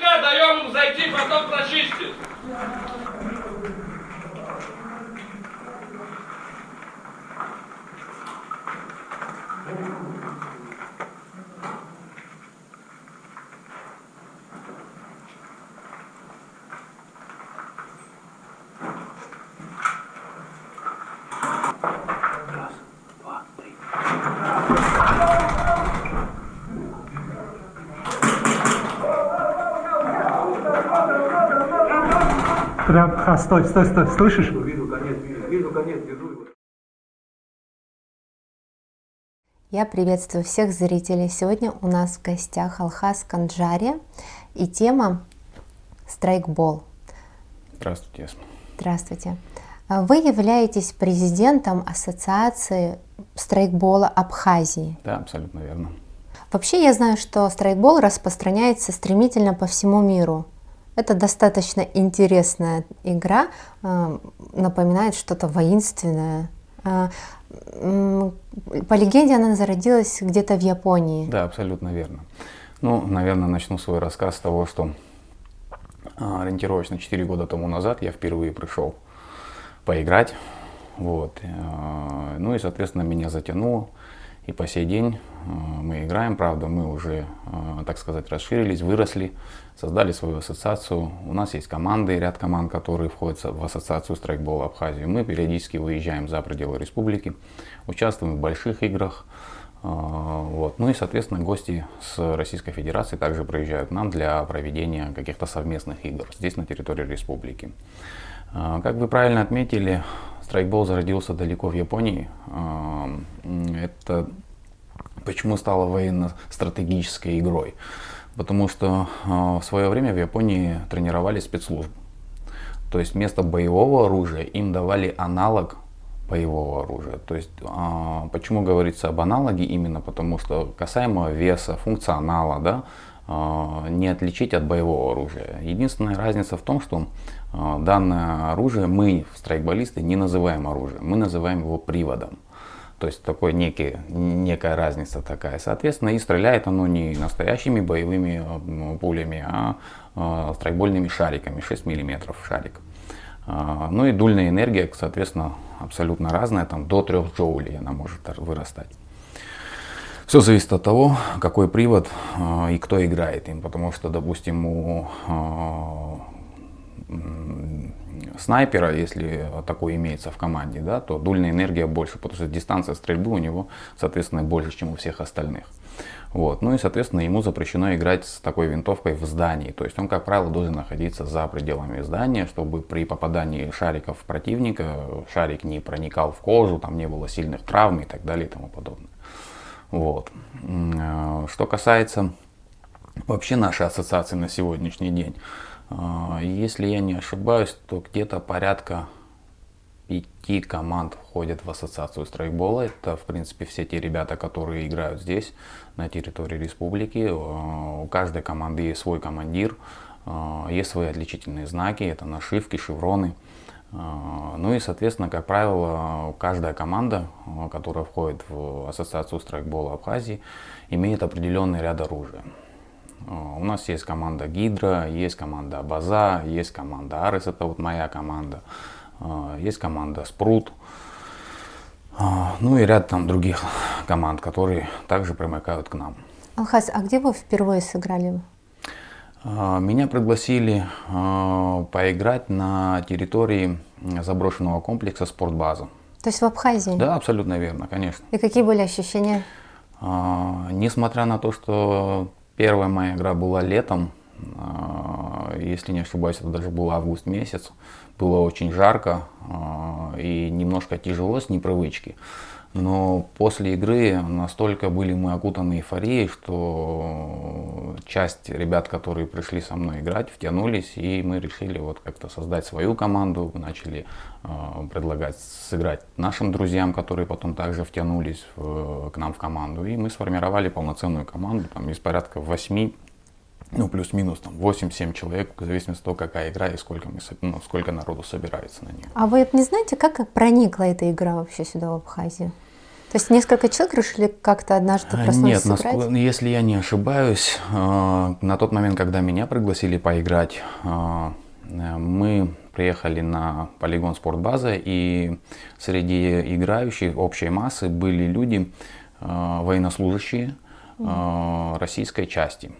старика даем им зайти, потом прочистит. Прям, стой, слышишь? Вижу конец, держу его. Я приветствую всех зрителей. Сегодня у нас в гостях Алхаз Канджария и тема страйкбол. Здравствуйте. Здравствуйте. Вы являетесь президентом Ассоциации страйкбола Абхазии. Да, абсолютно верно. Вообще я знаю, что страйкбол распространяется стремительно по всему миру. Это достаточно интересная игра, напоминает что-то воинственное. По легенде она зародилась где-то в Японии. Да, абсолютно верно. Ну, наверное, начну свой рассказ с того, что ориентировочно 4 года тому назад я впервые пришел поиграть. Вот. Ну и, соответственно, меня затянуло. И по сей день мы играем, правда, мы уже, так сказать, расширились, выросли, создали свою ассоциацию. У нас есть команды, ряд команд, которые входят в ассоциацию страйкбола Абхазии. Мы периодически выезжаем за пределы республики, участвуем в больших играх. Вот. Ну и, соответственно, гости с Российской Федерации также приезжают к нам для проведения каких-то совместных игр здесь, на территории республики. Как вы правильно отметили, страйкбол зародился далеко в Японии. Это почему стало военно-стратегической игрой? Потому что в свое время в Японии тренировали спецслужбы. То есть вместо боевого оружия им давали аналог боевого оружия. То есть почему говорится об аналоге? Именно потому что касаемо веса, функционала, да, не отличить от боевого оружия. Единственная разница в том, что данное оружие мы, страйкболисты, не называем оружием, мы называем его приводом. То есть такой некая разница такая. Соответственно, и стреляет оно не настоящими боевыми пулями, а страйкбольными шариками, 6 мм шарик. Ну и дульная энергия, соответственно, абсолютно разная, там до 3 джоулей она может вырастать. Все зависит от того, какой привод и кто играет им, потому что, допустим, у снайпера, если такой имеется в команде, да, то дульная энергия больше, потому что дистанция стрельбы у него, соответственно, больше, чем у всех остальных. Вот. Ну и, соответственно, ему запрещено играть с такой винтовкой в здании. То есть он, как правило, должен находиться за пределами здания, чтобы при попадании шариков противника шарик не проникал в кожу, там не было сильных травм и так далее и тому подобное. Вот. Что касается вообще нашей ассоциации на сегодняшний день, если я не ошибаюсь, то где-то порядка 5 команд входят в ассоциацию страйкбола. Это, в принципе, все те ребята, которые играют здесь, на территории республики. У каждой команды есть свой командир, есть свои отличительные знаки, это нашивки, шевроны. Ну и, соответственно, как правило, каждая команда, которая входит в ассоциацию страйкбола Абхазии, имеет определенный ряд оружия. У нас есть команда Гидра, есть команда Абаза, есть команда Арес, это вот моя команда, есть команда Спрут, ну и ряд там других команд, которые также примыкают к нам. Алхаз, а где вы впервые сыграли? Меня пригласили поиграть на территории заброшенного комплекса «Спортбаза». То есть в Абхазии? Да, абсолютно верно, конечно. И какие были ощущения? Несмотря на то, что первая моя игра была летом, если не ошибаюсь, это даже был август месяц, было очень жарко и немножко тяжело с непривычки. Но после игры настолько были мы окутаны эйфорией, что часть ребят, которые пришли со мной играть, втянулись, и мы решили вот как-то создать свою команду, начали предлагать сыграть нашим друзьям, которые потом также втянулись к нам в команду, и мы сформировали полноценную команду там, из порядка 8, ну плюс-минус там 8-7 человек, в зависимости от того, какая игра и сколько народу собирается на нее. А вы не знаете, как проникла эта игра вообще сюда, в Абхазию? То есть несколько человек решили как-то однажды проснуться Нет, сыграть? если я не ошибаюсь, на тот момент, когда меня пригласили поиграть, мы приехали на полигон спортбаза, и среди играющих общей массы были люди, военнослужащие российской части.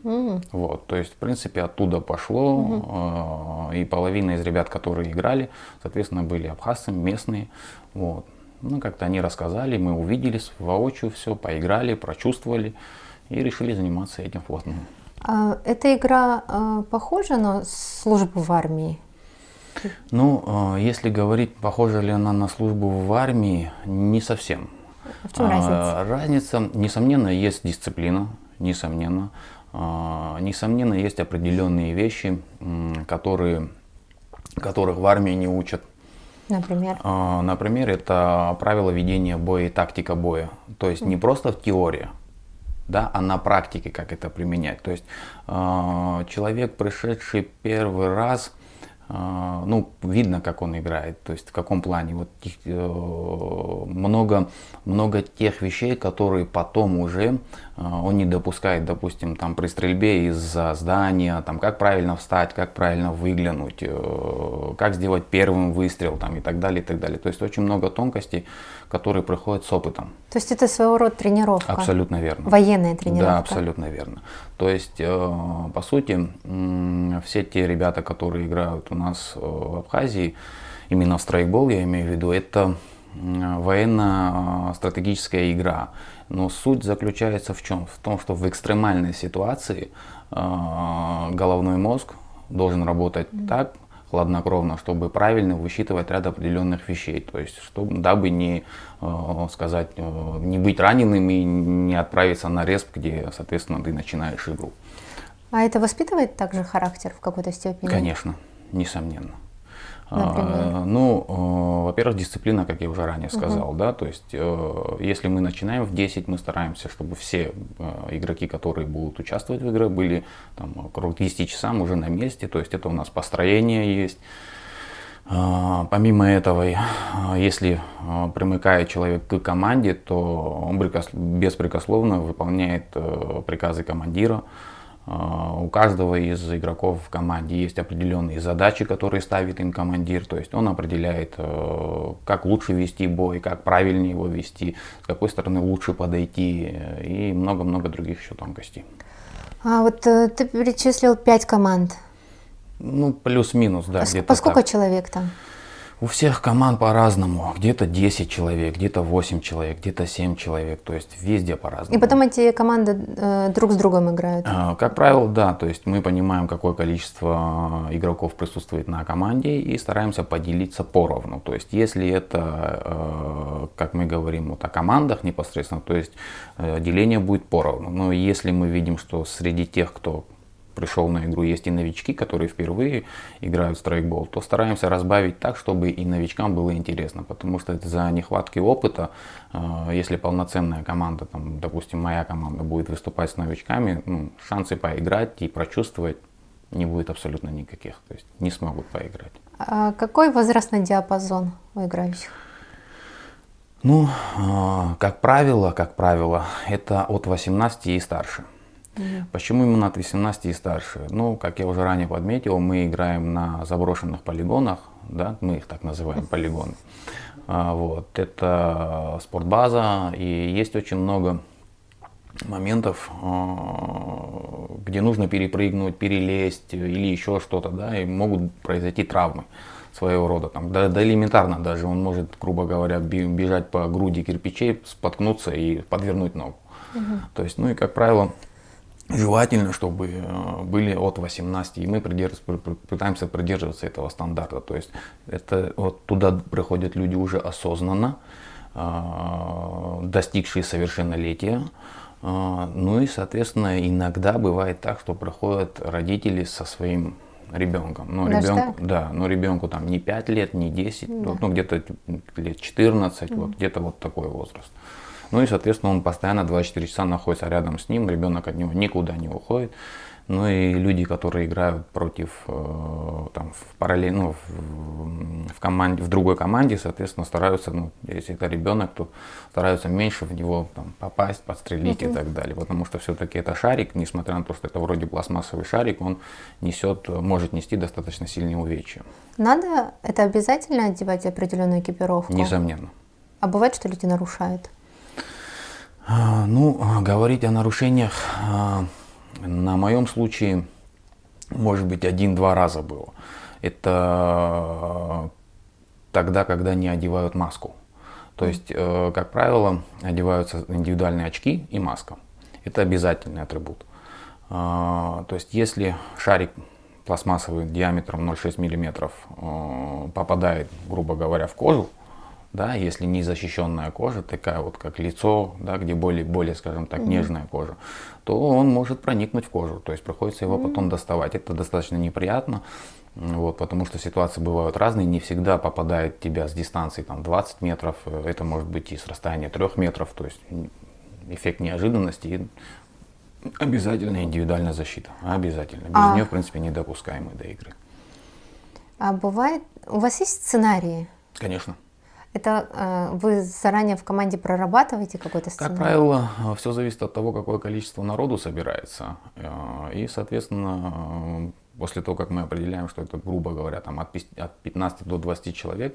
Вот, то есть, в принципе, оттуда пошло, и половина из ребят, которые играли, соответственно, были абхазцы, местные. Вот. Ну, как-то они рассказали, мы увиделись воочию, все, поиграли, прочувствовали и решили заниматься этим плотно. А эта игра похожа на службу в армии? Ну, если говорить, похожа ли она на службу в армии, не совсем. В чем разница? Разница, несомненно, есть дисциплина, несомненно. Несомненно, есть определенные вещи, которых в армии не учат. Например? Например, это правила ведения боя и тактика боя. То есть не просто в теории, да, а на практике, как это применять. То есть человек, пришедший первый раз, ну, видно, как он играет, то есть в каком плане. Вот много тех вещей, которые потом уже он не допускает, допустим, там при стрельбе из-за здания, там, как правильно встать, как правильно выглянуть, как сделать первым выстрел, там, и так далее, и так далее. То есть очень много тонкостей, которые приходят с опытом. То есть это своего рода тренировка? Абсолютно верно. Военная тренировка? Да, абсолютно верно. То есть, по сути, все те ребята, которые играют у нас в Абхазии, именно в страйкбол, я имею в виду, это военно-стратегическая игра. Но суть заключается в чем? В том, что в экстремальной ситуации головной мозг должен работать так, хладнокровно, чтобы правильно высчитывать ряд определенных вещей. То есть, дабы не быть раненым и не отправиться на респ, где, соответственно, ты начинаешь игру. А это воспитывает также характер в какой-то степени? Конечно, несомненно. Например? Во-первых, дисциплина, как я уже ранее сказал, да, то есть если мы начинаем в 10, мы стараемся, чтобы все игроки, которые будут участвовать в игре, были там около 10 часам уже на месте, то есть это у нас построение есть. Помимо этого, если примыкает человек к команде, то он беспрекословно выполняет приказы командира. У каждого из игроков в команде есть определенные задачи, которые ставит им командир. То есть он определяет, как лучше вести бой, как правильнее его вести, с какой стороны лучше подойти и много-много других еще тонкостей. А вот ты перечислил 5 команд. Ну, плюс-минус, да. По сколько человек там? У всех команд по-разному. Где-то 10 человек, где-то 8 человек, где-то 7 человек. То есть везде по-разному. И потом эти команды друг с другом играют? Как правило, да. То есть мы понимаем, какое количество игроков присутствует на команде и стараемся поделиться поровну. То есть если это, как мы говорим, вот о командах непосредственно, то есть деление будет поровну. Но если мы видим, что среди тех, кто пришел на игру, есть и новички, которые впервые играют в страйкбол, то стараемся разбавить так, чтобы и новичкам было интересно, потому что из-за нехватки опыта, если полноценная команда, там, допустим, моя команда будет выступать с новичками, шансы поиграть и прочувствовать не будет абсолютно никаких, то есть не смогут поиграть. А какой возрастной диапазон у играющих? Ну, как правило, это от 18 и старше. Почему именно от 18 и старше? Ну, как я уже ранее подметил, мы играем на заброшенных полигонах, да, мы их так называем, полигоны. Вот, это спортбаза, и есть очень много моментов, где нужно перепрыгнуть, перелезть или еще что-то, да, и могут произойти травмы своего рода. Там, да элементарно даже, он может, грубо говоря, бежать по груди кирпичей, споткнуться и подвернуть ногу. То есть, ну и, как правило, желательно, чтобы были от 18, и мы пытаемся придерживаться этого стандарта. То есть это, вот туда приходят люди уже осознанно, достигшие совершеннолетия. Ну и, соответственно, иногда бывает так, что приходят родители со своим ребенком. Но ребенку там не 5 лет, не 10, да. Ну где-то лет 14, вот, где-то вот такой возраст. Ну и, соответственно, он постоянно 24 часа находится рядом с ним, ребенок от него никуда не уходит. Ну и люди, которые играют против, там, в параллельно, ну, в команде, в другой команде, соответственно, стараются, ну, если это ребенок, то стараются меньше в него там попасть, подстрелить и так далее. Потому что все-таки это шарик, несмотря на то, что это вроде пластмассовый шарик, он может нести достаточно сильные увечья. Надо, это обязательно одевать определенную экипировку? Несомненно. А бывает, что люди нарушают? Ну, говорить о нарушениях, на моем случае, может быть, 1-2 раза было. Это тогда, когда не одевают маску. То есть, как правило, одеваются индивидуальные очки и маска. Это обязательный атрибут. То есть, если шарик пластмассовый диаметром 0,6 мм попадает, грубо говоря, в кожу, да, если не защищенная кожа, такая вот как лицо, да, где более, скажем так, нежная кожа, то он может проникнуть в кожу, то есть приходится его потом доставать. Это достаточно неприятно, вот, потому что ситуации бывают разные, не всегда попадает в тебя с дистанции там, 20 метров, это может быть и с расстояния 3 метров, то есть эффект неожиданности и обязательно индивидуальная защита, обязательно, без нее, в принципе, недопускаемы до игры. А бывает, у вас есть сценарии? Конечно. Это вы заранее в команде прорабатываете какой-то сценарий? Как правило, все зависит от того, какое количество народу собирается. И, соответственно, после того, как мы определяем, что это, грубо говоря, там, от 15 до 20 человек,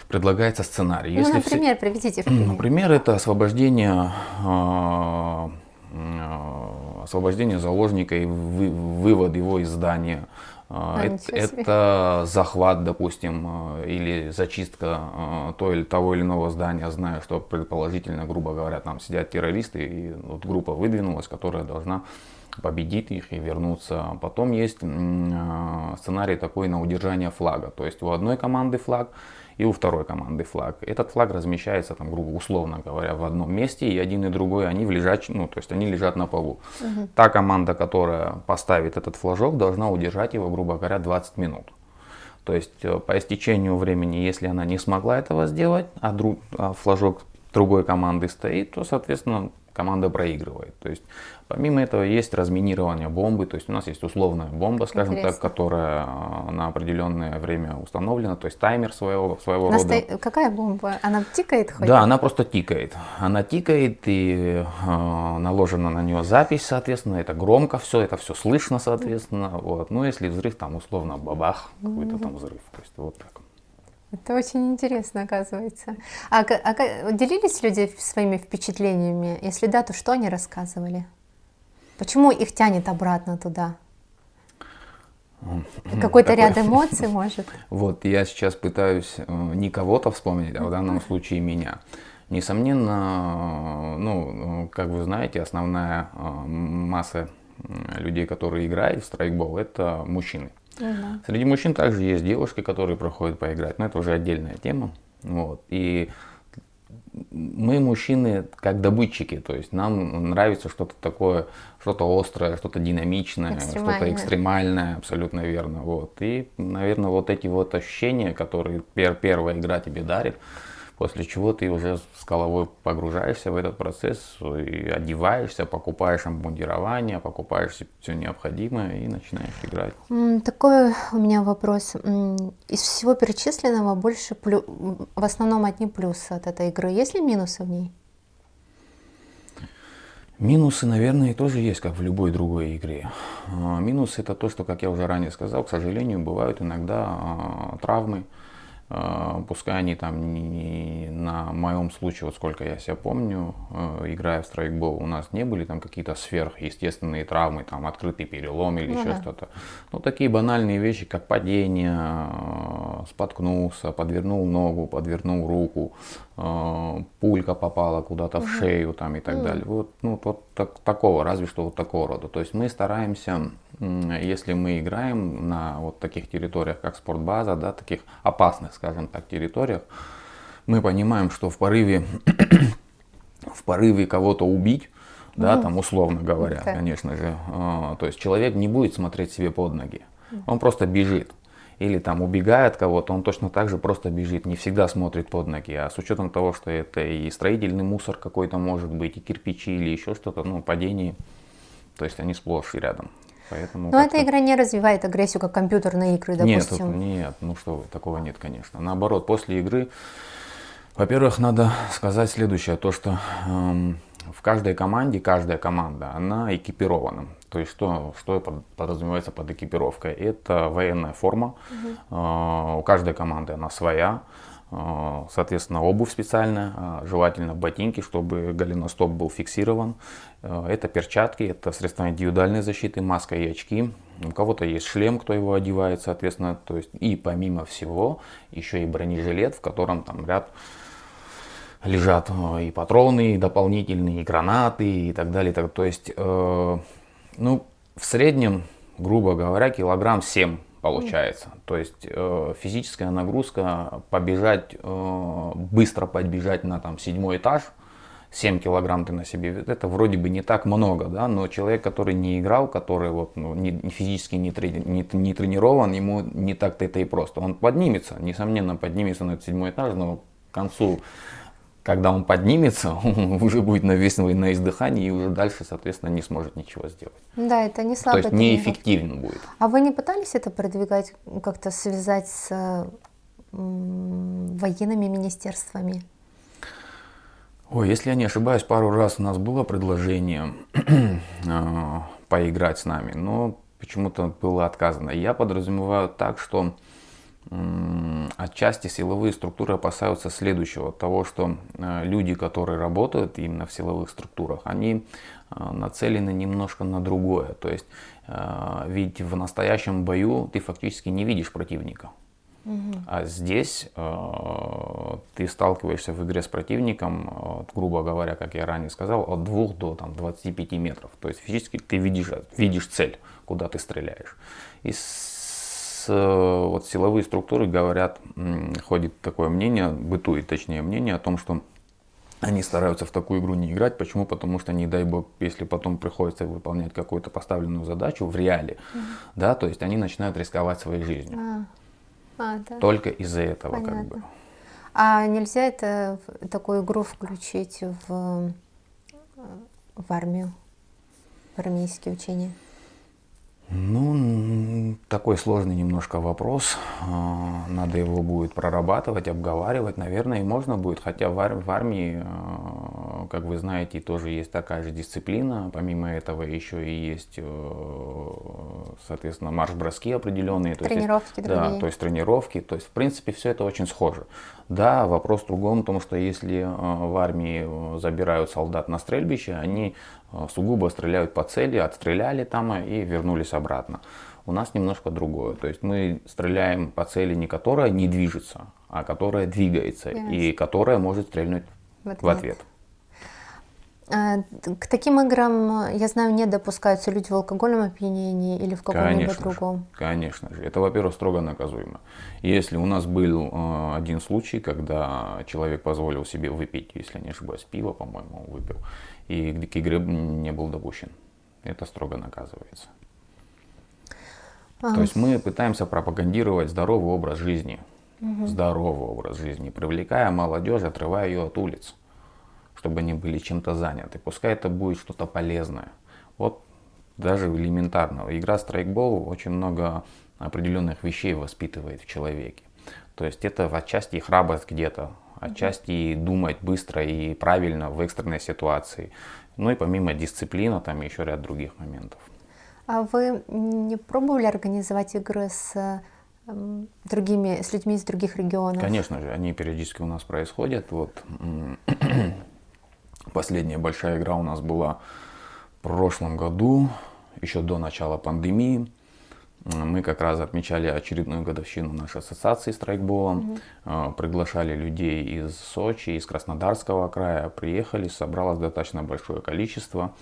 предлагается сценарий. Ну, например, приведите в пример. Например, это освобождение заложника и вывод его из здания. Это захват, допустим, или зачистка того или иного здания, зная, что предположительно, грубо говоря, там сидят террористы, и вот группа выдвинулась, которая должна победить их и вернуться. Потом есть сценарий такой на удержание флага, то есть у одной команды флаг и у второй команды флаг. Этот флаг размещается, там, грубо, условно говоря, в одном месте, и один и другой, они они лежат на полу. Та команда, которая поставит этот флажок, должна удержать его, грубо говоря, 20 минут. То есть по истечению времени, если она не смогла этого сделать, а флажок другой команды стоит, то, соответственно, команда проигрывает. То есть помимо этого есть разминирование бомбы, то есть у нас есть условная бомба, скажем так, которая на определенное время установлена, то есть таймер своего рода. Какая бомба? Она тикает хоть? Да, она просто тикает. Она тикает, и наложена на нее запись, соответственно, это громко все, это все слышно, соответственно. Вот. Ну, если взрыв, там условно бабах, какой-то там взрыв. То есть вот так. Это очень интересно, оказывается. А делились люди своими впечатлениями? Если да, то что они рассказывали? Почему их тянет обратно туда? Какой-то ряд эмоций, может? Вот, я сейчас пытаюсь не кого-то вспомнить, а в данном случае меня. Несомненно, ну, как вы знаете, основная масса людей, которые играют в страйкбол, это мужчины. Среди мужчин также есть девушки, которые проходят поиграть, но это уже отдельная тема. Вот. И мы, мужчины, как добытчики, то есть нам нравится что-то такое, что-то острое, что-то динамичное, что-то экстремальное, абсолютно верно. Вот. И, наверное, вот эти вот ощущения, которые первая игра тебе дарит, после чего ты уже с головой погружаешься в этот процесс и одеваешься, покупаешь обмундирование, покупаешь все необходимое и начинаешь играть. Такой у меня вопрос. Из всего перечисленного в основном одни плюсы от этой игры. Есть ли минусы в ней? Минусы, наверное, тоже есть, как в любой другой игре. Минусы — это то, что, как я уже ранее сказал, к сожалению, бывают иногда травмы. Пускай они там не на моем случае, вот сколько я себя помню, играя в страйкбол, у нас не были там какие-то сверхъестественные травмы, там открытый перелом или еще что-то. Ну, такие банальные вещи, как падение, споткнулся, подвернул ногу, подвернул руку, пулька попала куда-то в шею там и так далее. Вот, ну, такого, разве что вот такого рода. То есть мы стараемся, если мы играем на вот таких территориях, как спортбаза, да, таких опасных, скажем так, территориях, мы понимаем, что в порыве кого-то убить, да, там условно говоря, конечно же, то есть человек не будет смотреть себе под ноги, он просто бежит. Или там убегает кого-то, он точно так же просто бежит, не всегда смотрит под ноги. А с учетом того, что это и строительный мусор какой-то может быть, и кирпичи или еще что-то, ну, падение, то есть они сплошь и рядом. Поэтому Но как-то- эта игра не развивает агрессию, как компьютерные игры, допустим. Нет, ну что вы, такого нет, конечно. Наоборот, после игры, во-первых, надо сказать следующее, то что в каждой команде, каждая команда, она экипирована. То есть что подразумевается под экипировкой? Это военная форма, у каждой команды она своя. Соответственно, обувь специальная, желательно ботинки, чтобы голеностоп был фиксирован. Это перчатки, это средства индивидуальной защиты, маска и очки. У кого-то есть шлем, кто его одевает, соответственно. То есть, и помимо всего, еще и бронежилет, в котором там ряд лежат и патроны, и дополнительные, и гранаты, и так далее. То есть, ну, в среднем, грубо говоря, килограмм 7 получается. То есть физическая нагрузка, побежать, быстро подбежать на там 7-й этаж, 7 килограмм ты на себе, это вроде бы не так много, да, но человек, который не играл, который вот, ну, физически не тренирован, ему не так-то это и просто. Он поднимется, несомненно поднимется на этот 7-й этаж, но к концу, когда он поднимется, он уже будет на издыхании и уже дальше, соответственно, не сможет ничего сделать. Да, это не То слабо. есть неэффективен будет. А вы не пытались это продвигать, как-то связать с военными министерствами? Ой, если я не ошибаюсь, пару раз у нас было предложение поиграть с нами, но почему-то было отказано. Я подразумеваю так, что отчасти силовые структуры опасаются следующего, того, что люди, которые работают именно в силовых структурах, они нацелены немножко на другое. То есть, ведь в настоящем бою ты фактически не видишь противника. А здесь ты сталкиваешься в игре с противником, грубо говоря, как я ранее сказал, от 2 до там, 25 метров. То есть физически ты видишь цель, куда ты стреляешь. И вот силовые структуры говорят, ходит такое мнение, бытует точнее мнение о том, что они стараются в такую игру не играть. Почему? Потому что, не дай бог, если потом приходится выполнять какую-то поставленную задачу в реале, да, то есть они начинают рисковать своей жизнью. Да. Только из-за этого. Понятно. Как бы. А нельзя такую игру включить в армию, в армейские учения? Ну, такой сложный немножко вопрос. Надо его будет прорабатывать, обговаривать. Наверное, и можно будет. Хотя в армии, как вы знаете, тоже есть такая же дисциплина. Помимо этого еще и есть, соответственно, марш-броски определенные. Тренировки другие. Да, то есть тренировки. То есть, в принципе, все это очень схоже. Да, вопрос в другом, в том, что если в армии забирают солдат на стрельбище, они сугубо стреляют по цели, отстреляли там и вернулись обратно. У нас немножко другое. То есть мы стреляем по цели, не которая не движется, а которая двигается и которая может стрельнуть в ответ. К таким играм, я знаю, не допускаются люди в алкогольном опьянении или в каком-либо другом. Конечно же. Это, во-первых, строго наказуемо. Если у нас был один случай, когда человек позволил себе выпить, если не ошибаюсь, пиво, по-моему, он выпил, и к игре не был допущен. Это строго наказывается. То есть мы пытаемся пропагандировать здоровый образ жизни. Здоровый образ жизни, привлекая молодежь, отрывая ее от улиц, чтобы они были чем-то заняты. Пускай это будет что-то полезное. Вот даже элементарно. Игра страйкбол очень много определенных вещей воспитывает в человеке. То есть это отчасти храбрость где-то, отчасти думать быстро и правильно в экстренной ситуации. Ну и помимо дисциплины, там еще ряд других моментов. А вы не пробовали организовать игры с людьми из других регионов? Конечно же, они периодически у нас происходят. Вот последняя большая игра у нас была в прошлом году, еще до начала пандемии. Мы как раз отмечали очередную годовщину нашей ассоциации страйкболом. Приглашали людей из Сочи, из Краснодарского края. Приехали, собралось достаточно большое количество.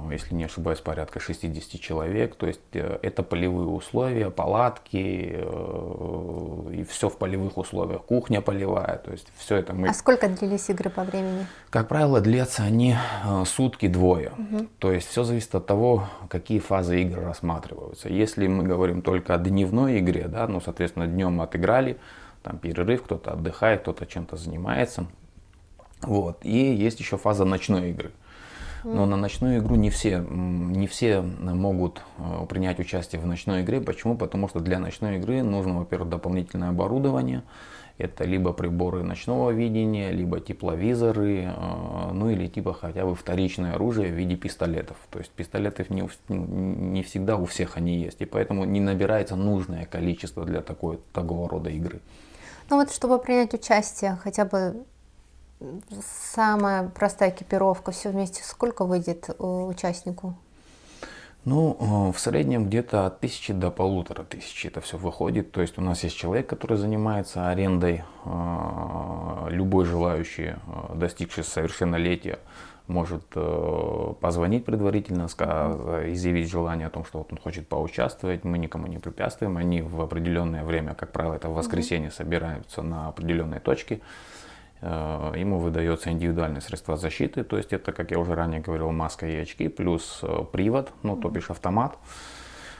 Если не ошибаюсь, порядка 60 человек. То есть это полевые условия, палатки, и все в полевых условиях. Кухня полевая, то есть все это мы... А сколько длились игры по времени? Как правило, длятся они сутки, двое. То есть все зависит от того, какие фазы игр рассматриваются. Если мы говорим только о дневной игре, да, ну, соответственно, днем отыграли, там перерыв, кто-то отдыхает, кто-то чем-то занимается. Вот. И есть еще фаза ночной игры. Но на ночную игру не все могут принять участие в ночной игре. Почему? Потому что для ночной игры нужно, во-первых, дополнительное оборудование. Это либо приборы ночного видения, либо тепловизоры, ну или типа хотя бы вторичное оружие в виде пистолетов. То есть пистолетов не всегда у всех они есть, и поэтому не набирается нужное количество для такого рода игры. Ну вот, чтобы принять участие, хотя бы самая простая экипировка, все вместе, сколько выйдет участнику? Ну, в среднем где-то от 1000 до 1500 это все выходит. То есть у нас есть человек, который занимается арендой. Любой желающий, достигший совершеннолетия, может позвонить предварительно, изъявить желание о том, что вот он хочет поучаствовать. Мы никому не препятствуем. Они в определенное время, как правило, это в воскресенье, собираются на определенной точке. Ему выдается индивидуальное средство защиты, то есть это, как я уже ранее говорил, маска и очки, плюс привод, ну то бишь автомат,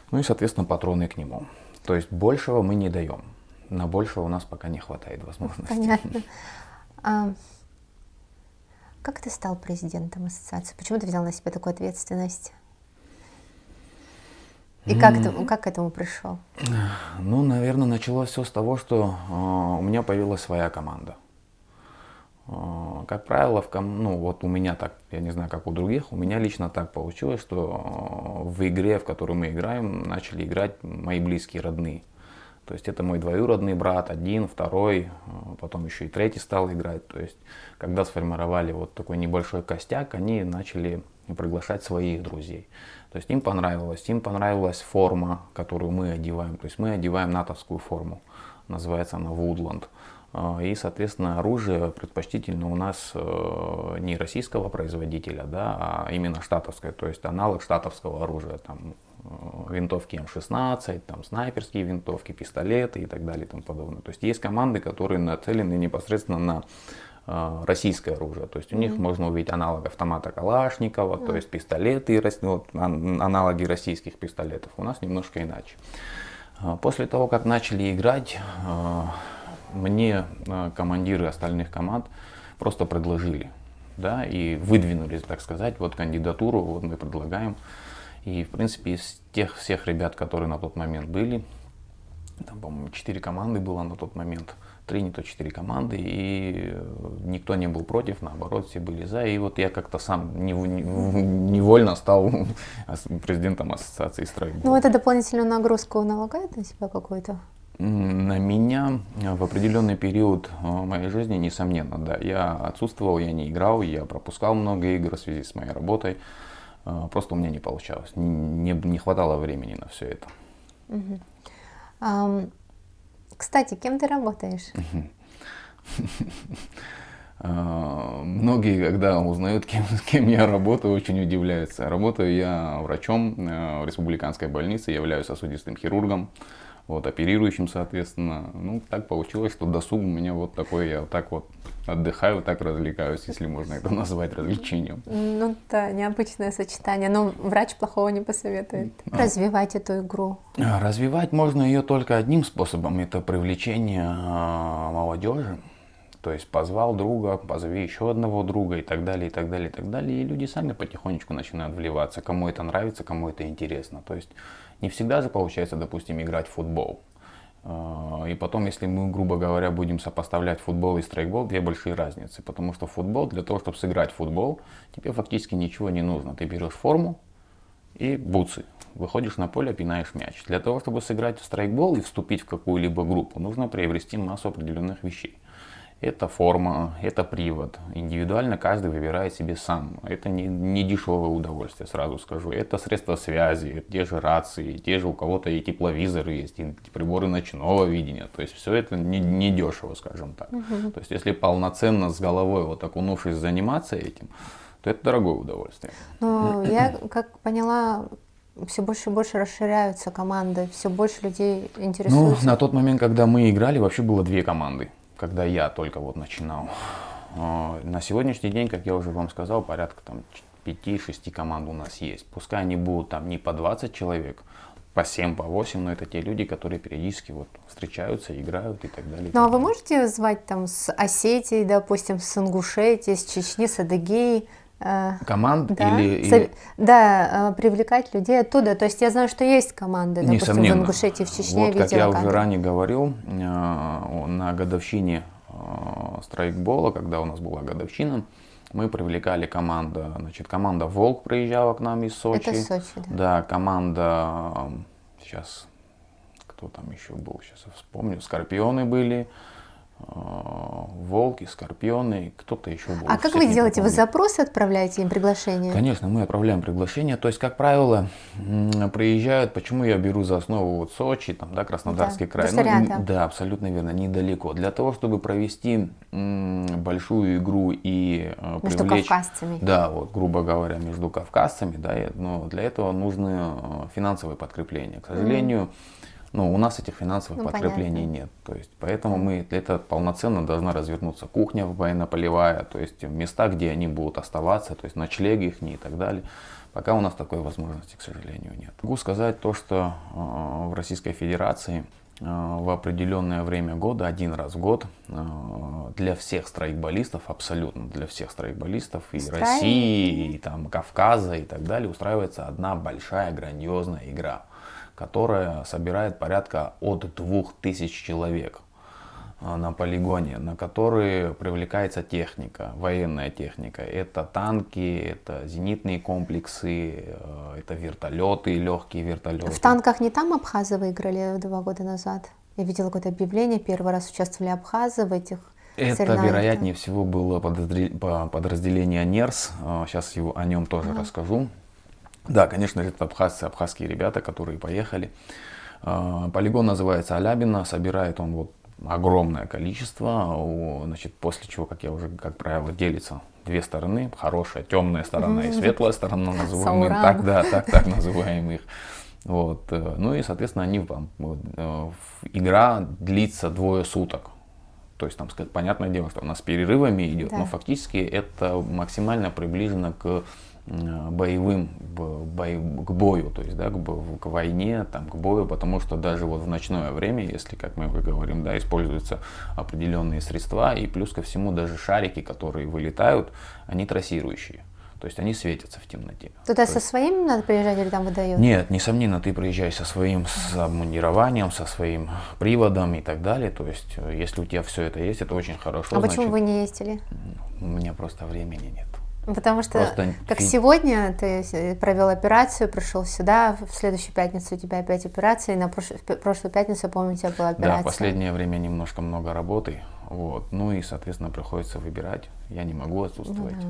ну и, соответственно, патроны к нему. То есть большего мы не даем, на большего у нас пока не хватает возможностей. Понятно. Как ты стал президентом ассоциации? Почему ты взял на себя такую ответственность? И как к этому пришел? Ну, наверное, началось все с того, что у меня появилась своя команда. Как правило, ну вот у меня так, я не знаю, как у других, у меня лично так получилось, что в игре, в которую мы играем, начали играть мои близкие родные. То есть это мой двоюродный брат, один, второй, потом еще и третий стал играть. То есть когда сформировали вот такой небольшой костяк, они начали приглашать своих друзей. То есть им понравилась форма, которую мы одеваем. То есть мы одеваем натовскую форму, называется она Woodland. И, соответственно, оружие предпочтительно у нас не российского производителя, да, а именно штатовское, то есть аналог штатовского оружия, там винтовки М16, там снайперские винтовки, пистолеты и так далее и тому подобное. То есть есть команды, которые нацелены непосредственно на российское оружие, то есть у них можно увидеть аналог автомата Калашникова, то есть пистолеты, вот, аналоги российских пистолетов. У нас немножко иначе. После того, как начали играть, мне командиры остальных команд просто предложили, да, и выдвинули, так сказать, вот кандидатуру, вот мы предлагаем. И, в принципе, из тех всех ребят, которые на тот момент были, там, по-моему, 4 команды было на тот момент, 3, не то 4 команды, и никто не был против, наоборот, все были за. И вот я как-то сам невольно стал президентом ассоциации страйкбола. Ну, это дополнительную нагрузку налагает на себя какую-то? На меня в определенный период моей жизни, несомненно, да. Я отсутствовал, я не играл, я пропускал много игр в связи с моей работой. Просто у меня не получалось, не хватало времени на все это. Кстати, кем ты работаешь? Многие, когда узнают, кем я работаю, очень удивляются. Работаю я врачом в республиканской больнице, являюсь сосудистым хирургом. Вот, оперирующим, соответственно. Ну, так получилось, что досуг у меня вот такой, я вот так вот отдыхаю, так развлекаюсь, если можно это назвать развлечением. Ну да, необычное сочетание, но врач плохого не посоветует. Развивать эту игру. Развивать можно ее только одним способом, это привлечение молодежи. То есть позвал друга, позови еще одного друга и так далее, и так далее, и так далее. И люди сами потихонечку начинают вливаться, кому это нравится, кому это интересно. То есть не всегда же получается, допустим, играть в футбол. И потом, если мы, грубо говоря, будем сопоставлять футбол и страйкбол, две большие разницы. Потому что футбол, для того, чтобы сыграть в футбол, тебе фактически ничего не нужно. Ты берешь форму и бутсы. Выходишь на поле, пинаешь мяч. Для того, чтобы сыграть в страйкбол и вступить в какую-либо группу, нужно приобрести массу определенных вещей. Это форма, это привод. Индивидуально каждый выбирает себе сам. Это не дешевое удовольствие, сразу скажу. Это средства связи, те же рации, те же у кого-то и тепловизоры есть, и приборы ночного видения. То есть все это не дешево, скажем так. То есть если полноценно с головой вот окунувшись заниматься этим, то это дорогое удовольствие. Но я, как поняла, все больше и больше расширяются команды, все больше людей интересуются. Ну, на тот момент, когда мы играли, вообще было 2 команды. Когда я только вот начинал. На сегодняшний день, как я уже вам сказал, порядка там 5-6 команд у нас есть. Пускай они будут там не по 20 человек, по 7, по 8, но это те люди, которые периодически вот встречаются, играют и так далее. Ну а вы можете звать там с Осетии, допустим, с Ингушетии, с Чечни, с Адыгеи Команд да, или... да, привлекать людей оттуда. То есть я знаю, что есть команды, допустим, Несомненно. в Ингушетии, в Чечне, Вот, как я видела. уже ранее говорил, на годовщине страйкбола, когда у нас была годовщина, мы привлекали команду, значит, команда «Волк» приезжала к нам из Сочи. Это Сочи, да. Да, команда, сейчас, кто там еще был, сейчас я вспомню, «Скорпионы» были, «Волки», «Скорпионы», кто-то еще был. А как всех вы не делаете? Вы припомню. запросы отправляете им, приглашение? Конечно, мы отправляем приглашение. То есть, как правило, приезжают, почему я беру за основу вот Сочи, там, да, Краснодарский Да, край. потому что рядом. Да, абсолютно верно, недалеко. Для того, чтобы провести большую игру и Между привлечь... кавказцами. Да, вот, грубо говоря, между кавказцами, да, но для этого нужны финансовые подкрепления. К сожалению, ну, у нас этих финансовых подкреплений понятно. нет. То есть, поэтому мы для этого полноценно должна развернуться кухня военно-полевая, то есть места, где они будут оставаться, то есть ночлеги их и так далее. Пока у нас такой возможности, к сожалению, нет. Могу сказать то, что в Российской Федерации в определенное время года, один раз в год, для всех страйкболистов, абсолютно для всех страйкболистов и России, и там Кавказа и так далее, устраивается одна большая грандиозная игра, которая собирает порядка от 2000 человек на полигоне, на которые привлекается техника, военная техника. Это танки, это зенитные комплексы, это вертолеты, легкие вертолеты. В танках не там абхазы выиграли 2 года назад? Я видела какое-то объявление, первый раз участвовали абхазы в этих Это, соревнованиях. вероятнее всего, было подразделение НЕРС. Сейчас о нем тоже расскажу. Да, конечно же, это абхазцы, абхазские ребята, которые поехали. Полигон называется Алябина, собирает он вот огромное количество, значит, после чего, как я уже, как правило, делится две стороны, хорошая темная сторона и светлая сторона, называем их так, да, так называем их. Вот. Ну и, соответственно, игра длится 2 суток. То есть, там, понятное дело, что у нас с перерывами идет, Да. но фактически это максимально приближено к боевым, к бою, то есть, да, к войне, там, к бою, потому что даже вот в ночное время, если, как мы уже говорим, да, используются определенные средства, и плюс ко всему даже шарики, которые вылетают, они трассирующие. То есть они светятся в темноте. Туда со своим надо приезжать или там выдают? Нет, несомненно, ты приезжаешь со своим обмундированием, со своим приводом и так далее. То есть, если у тебя все это есть, это очень хорошо. А почему вы не ездили? У меня просто времени нет. Потому что, Просто как сегодня, ты провел операцию, пришел сюда, в следующую пятницу у тебя опять операция, и на прошлую пятницу, я помню, у тебя была операция. Да, в последнее время немножко много работы, вот. Ну и, соответственно, приходится выбирать. Я не могу отсутствовать.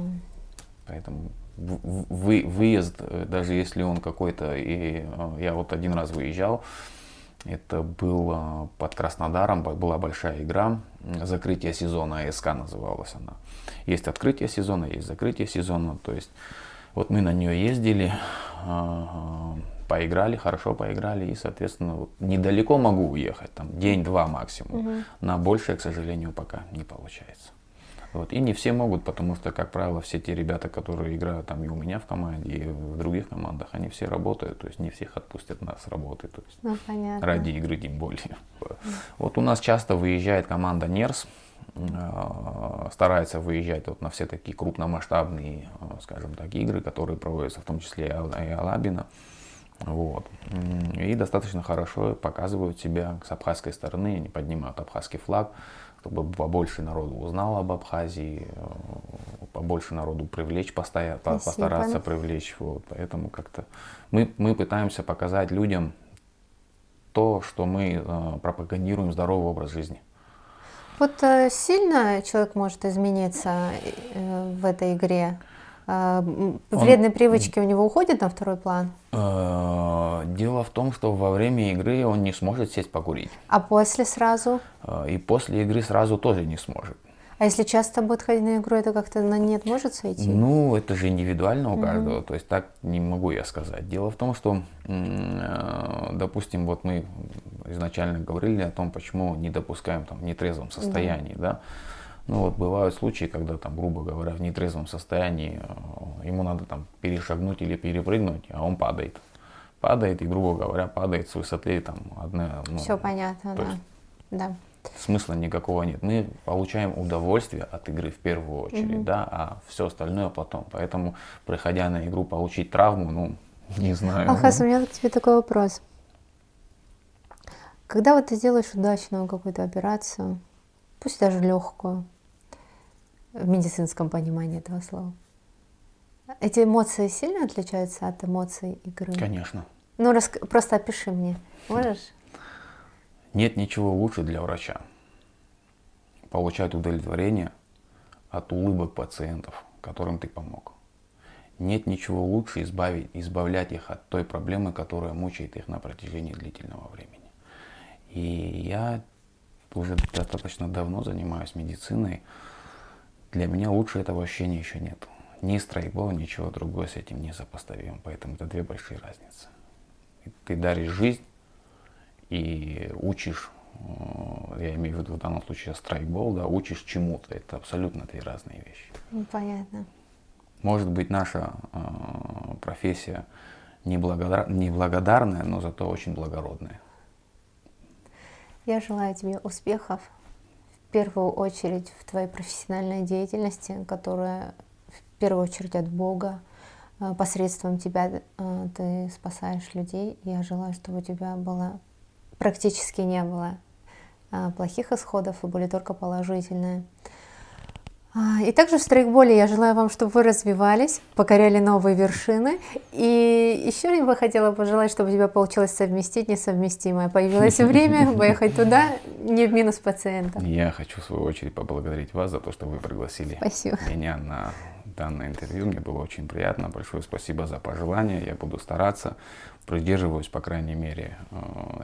Поэтому выезд, даже если он какой-то, и я вот один раз выезжал, это был под Краснодаром, была большая игра, закрытие сезона, АСК называлась она. Есть открытие сезона, есть закрытие сезона, то есть вот мы на нее ездили, поиграли, хорошо поиграли, и, соответственно, вот недалеко могу уехать, там день-два максимум, на большее, к сожалению, пока не получается. Вот. И не все могут, потому что, как правило, все те ребята, которые играют там и у меня в команде, и в других командах, они все работают, то есть не всех отпустят нас с работы, то есть Ну, понятно. ради игры тем более. Вот у нас часто выезжает команда НЕРС, старается выезжать вот на все такие крупномасштабные, скажем так, игры, которые проводятся в том числе и Алабина. Вот. И достаточно хорошо показывают себя с абхазской стороны, они поднимают абхазский флаг, чтобы побольше народу узнало об Абхазии, побольше народу привлечь, постараться привлечь. Вот. Поэтому как-то мы пытаемся показать людям то, что мы пропагандируем здоровый образ жизни. Вот сильно человек может измениться в этой игре? Вредные привычки у него уходят на второй план? Дело в том, что во время игры он не сможет сесть покурить. А после сразу? И после игры сразу тоже не сможет. А если часто будет ходить на игру, это как-то на нет может сойти? Ну, это же индивидуально у каждого, то есть так не могу я сказать. Дело в том, что, допустим, вот мы изначально говорили о том, почему не допускаем там в нетрезвом состоянии, да. Ну вот бывают случаи, когда там, грубо говоря, в нетрезвом состоянии ему надо там перешагнуть или перепрыгнуть, а он падает. Падает и, грубо говоря, падает с высоты там одна. Ну, Все понятно, да. есть, Да. смысла никакого нет. Мы получаем удовольствие от игры в первую очередь, да, а все остальное потом. Поэтому, приходя на игру, получить травму, ну, не знаю. Алхас, у меня к тебе такой вопрос. Когда вот ты делаешь удачную какую-то операцию, пусть даже легкую, в медицинском понимании этого слова, эти эмоции сильно отличаются от эмоций игры? Конечно. Ну, просто опиши мне, можешь? Нет ничего лучше для врача получать удовлетворение от улыбок пациентов, которым ты помог. Нет ничего лучше избавлять их от той проблемы, которая мучает их на протяжении длительного времени. И я уже достаточно давно занимаюсь медициной. Для меня лучше этого ощущения еще нет. Ни страйкбол, ничего другого с этим не сопоставим. Поэтому это две большие разницы. Ты даришь жизнь и учишь, я имею в виду в данном случае страйкбол, да, учишь чему-то. Это абсолютно две разные вещи. Ну, понятно. Может быть, наша профессия неблагодарная, но зато очень благородная. Я желаю тебе успехов, в первую очередь в твоей профессиональной деятельности, которая в первую очередь от Бога. Посредством тебя ты спасаешь людей. Я желаю, чтобы у тебя практически не было плохих исходов и были только положительные. И также в страйкболе я желаю вам, чтобы вы развивались, покоряли новые вершины. И еще я бы хотела пожелать, чтобы у тебя получилось совместить несовместимое. Появилось время поехать туда, не в минус пациента. Я хочу в свою очередь поблагодарить вас за то, что вы пригласили Спасибо. меня на данное интервью. Мне было очень приятно. Большое спасибо за пожелания. Я буду стараться. Придерживаюсь, по крайней мере,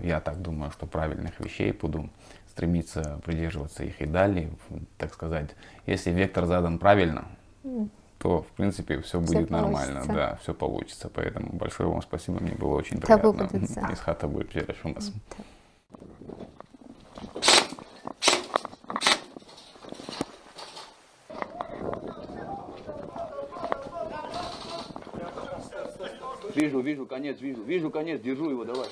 я так думаю, что правильных вещей, буду стремиться придерживаться их и далее, так сказать. Если вектор задан правильно, то, в принципе, все будет нормально, да, все получится. Поэтому большое вам спасибо, мне было очень приятно. Из хата будет у нас. Вижу конец, вижу конец, держу его, давай.